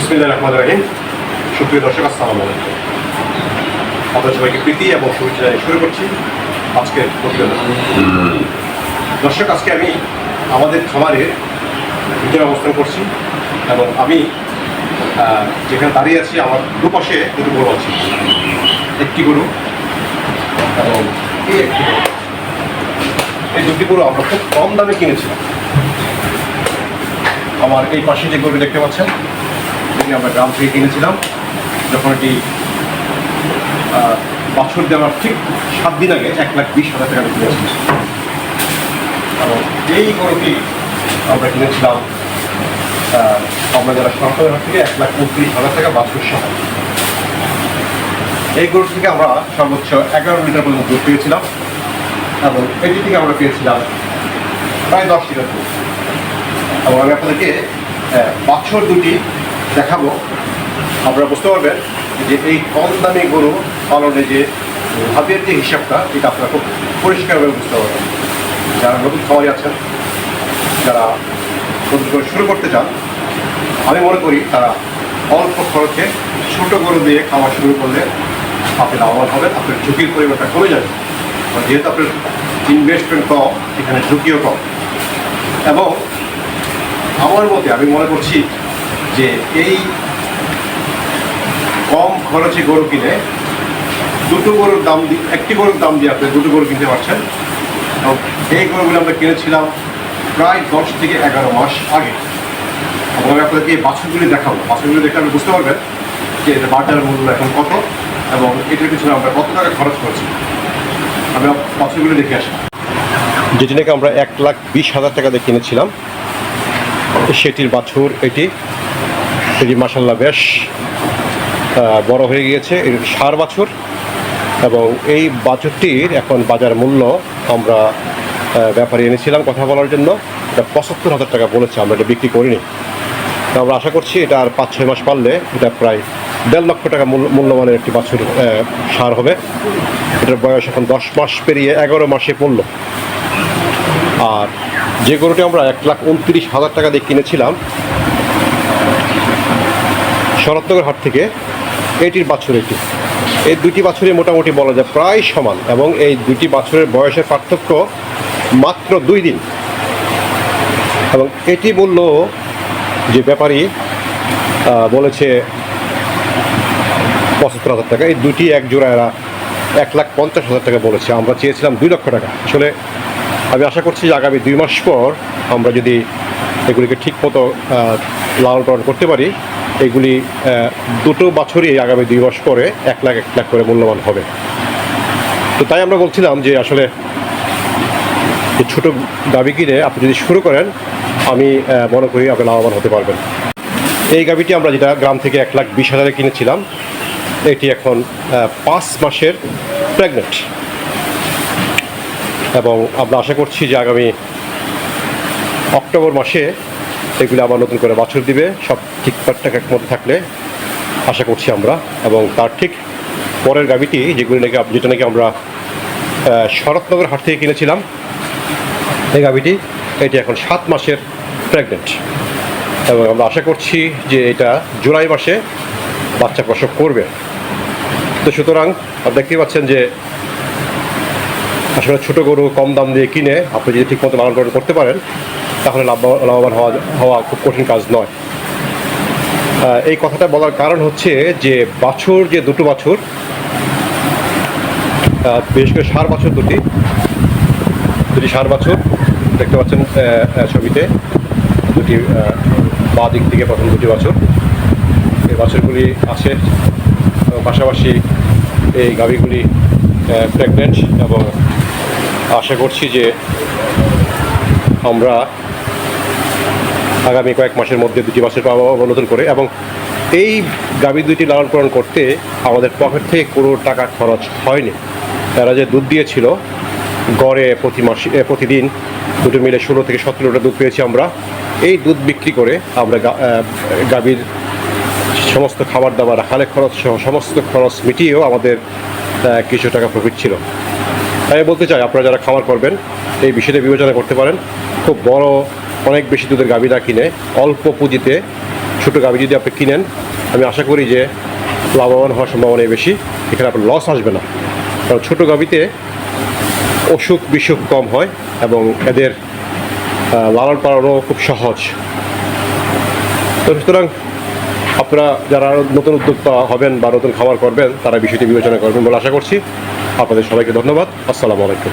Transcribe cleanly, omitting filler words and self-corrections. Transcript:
বিসমিল্লাহির রহমানির রহিম। সুপ্রিয় দর্শক, আসসালামু আলাইকুম। আপনাদের সবাইকে প্রীতি এবং শুভেচ্ছা জানিয়ে শুরু করছি আজকের প্রতিবেদন। দর্শক, আজকে আমি আমাদের খামারের ভিতরে অবস্থান করছি এবং আমি যেখানে দাঁড়িয়ে আছি আমার দুপাশে দুটো গরু আছে। একটি গরু এবং একটি গরু। এই দুটি গরু আমরা খুব কম দামে কিনেছিলাম। আমার এই পাশে যে গরু দেখতে পাচ্ছেন, এটি আমরা গ্রাম থেকে কিনেছিলাম যখন এটি বছর দেওয়ার ঠিক 7 দিন আগে 1,20,000 টাকা কিনেছিলাম। এবং এই গরুটি আমরা কিনেছিলাম আমরা যারা সরকারের হাত থেকে 1,29,000 টাকা বাছুর সহ। এই গরু থেকে আমরা সর্বোচ্চ 11 লিটার পর্যন্ত দুধ পেয়েছিলাম এবং এটি থেকে আমরা পেয়েছিলাম প্রায় 10 লিটার দুধ। এবং আমি আপনাদেরকে বাছুর দুটি দেখাবো, আপনারা বুঝতে পারবেন যে এই কম দামি গরু পালনে যে লাভের যে হিসাবটা, এটা আপনারা খুব পরিষ্কারভাবে বুঝতে পারবেন। যারা নতুন খামারি আছেন, যারা নতুন করে শুরু করতে চান, আমি মনে করি তারা অল্প খরচে ছোট গরু দিয়ে খাওয়া শুরু করলে আপনি লাভবান হবেন, আপনার ঝুঁকির পরিমাণটা কমে যাবে। যেহেতু আপনার ইনভেস্টমেন্ট কম, এখানে ঝুঁকিও কম। এবং আমার মতে আমি মনে করছি যে এই কম খরচে গরু কিনে দুটো গরুর দাম দিয়ে, একটি গরুর দাম দিয়ে আপনি দুটো গরু কিনতে পারছেন। এবং এই গরুগুলো আমরা কিনেছিলাম প্রায় 10 থেকে 11 মাস আগে। এবং আমি আপনাদেরকে এই বাছুরগুলি দেখাবো। বাছুরগুলি দেখে আপনি বুঝতে পারবেন যে এটা বাজার মূল্য এখন কত এবং এটার পিছনে আমরা কত টাকা খরচ করছি। আমি বাছুরগুলি দেখে আসি। যেটি নাকি আমরা 1,20,000 টাকা দিয়ে কিনেছিলাম, সেটির বাছুর এটি মাশাআল্লাহ বেশ বড় হয়ে গিয়েছে। এটি ষাঁড় বাছুর এবং এই বাছুরটির এখন বাজার মূল্য আমরা ব্যাপারে এনেছিলাম কথা বলার জন্য, এটা 75,000 টাকা বলেছে। আমরা এটা বিক্রি করিনি। তো আমরা আশা করছি এটা আর 5-6 মাস পারলে এটা প্রায় 1.5 লক্ষ টাকা মূল্যমানের একটি বাছুর ষাঁড় হবে। এটার বয়স এখন 10 মাস পেরিয়ে 11 মাসে পড়ল। আর যে গরুটি আমরা 1,29,000 টাকা দিয়ে কিনেছিলাম শরৎনগর হাট থেকে, এটির বাছুর এটি। এই দুটি বাছুরে মোটামুটি বলা যায় প্রায় সমান এবং এই দুটি বাছুরের বয়সের পার্থক্য মাত্র 2 দিন। এবং এটি মূল্য যে ব্যাপারী বলেছে 75,000 টাকা। এই দুটি এক জোড়া এরা 1,50,000 টাকা বলেছে। আমরা চেয়েছিলাম 2 লক্ষ টাকা। আসলে আমি আশা করছি যে আগামী 2 মাস পর আমরা যদি এগুলিকে ঠিক মতো লালন পালন করতে পারি, এগুলি দুটো বছরই আগামী 2 মাস পরে 1 লাখ করে মূল্যবান হবে। তো তাই আমরা বলছিলাম যে আসলে ছোটো গাভী কিনে আপনি যদি শুরু করেন, আমি মনে করি আপনি লাভবান হতে পারবেন। এই গাভীটি আমরা যেটা গ্রাম থেকে 1,20,000 কিনেছিলাম, এটি এখন 5 মাসের প্রেগনেন্ট এবং আমরা আশা করছি যে আগামী অক্টোবর মাসে এগুলি আবার নতুন করে বাছুর দিবে, সব ঠিকঠাক মতো থাকলে আশা করছি আমরা। এবং তার ঠিক পরের গাভীটি যেটা নাকি আমরা শরৎনগর হাট থেকে কিনেছিলাম, এই গাভীটি এটি এখন 7 মাসের প্রেগনেন্ট এবং আমরা আশা করছি যে এটা জুলাই মাসে বাচ্চা প্রসব করবে। তো সুতরাং দেখতেই পাচ্ছেন যে আসলে ছোটো গরু কম দাম দিয়ে কিনে আপনি যদি ঠিক মতো লালন পালন করতে পারেন, তাহলে লাভবান হওয়া খুব কঠিন কাজ নয়। এই কথাটা বলার কারণ হচ্ছে যে বাছুর, যে দুটো বাছুর, বিশেষ করে ষাঁড় বাছুর দুটি ষাঁড় বাছুর দেখতে পাচ্ছেন ছবিতে, দুটি বাঁ দিক থেকে প্রথম দুটি বাছুর। এই বাছুরগুলি আছে পাশাপাশি এই গাভীগুলি প্রেগনেন্ট এবং আশা করছি যে আমরা আগামী কয়েক মাসের মধ্যে দুটি বাছুর পাবো নতুন করে। এবং এই গাভী দুইটি লালন পালন করতে আমাদের পকেট থেকে কোনো টাকা খরচ হয়নি। তারা যে দুধ দিয়েছিল গড়ে প্রতিদিন দুটো মিলে 16 থেকে 17 লিটার দুধ পেয়েছি আমরা। এই দুধ বিক্রি করে আমরা গাভীর সমস্ত খাবার দাবার, হালে খরচ সহ সমস্ত খরচ মিটিয়েও আমাদের কিছু টাকা প্রফিট ছিল। তাই বলতে চাই, আপনারা যারা খামার করবেন এই বিষয়টা বিবেচনা করতে পারেন। খুব বড় অনেক বেশি দুধের গাভী না কিনে অল্প পুঁজিতে ছোটো গাভী যদি আপনি কিনেন, আমি আশা করি যে লাভবান হওয়ার সম্ভাবনাই বেশি, এখানে আপনার লস আসবে না। কারণ ছোটো গাভীতে অসুখ বিসুখ কম হয় এবং এদের লালন পালনও খুব সহজ। তো সুতরাং আপনারা যারা নতুন উদ্যোক্তা হবেন বা নতুন খামার করবেন, তারা বিষয়টি বিবেচনা করবেন বলে আশা করছি। আপনাদের সবাইকে ধন্যবাদ। আসসালামু আলাইকুম।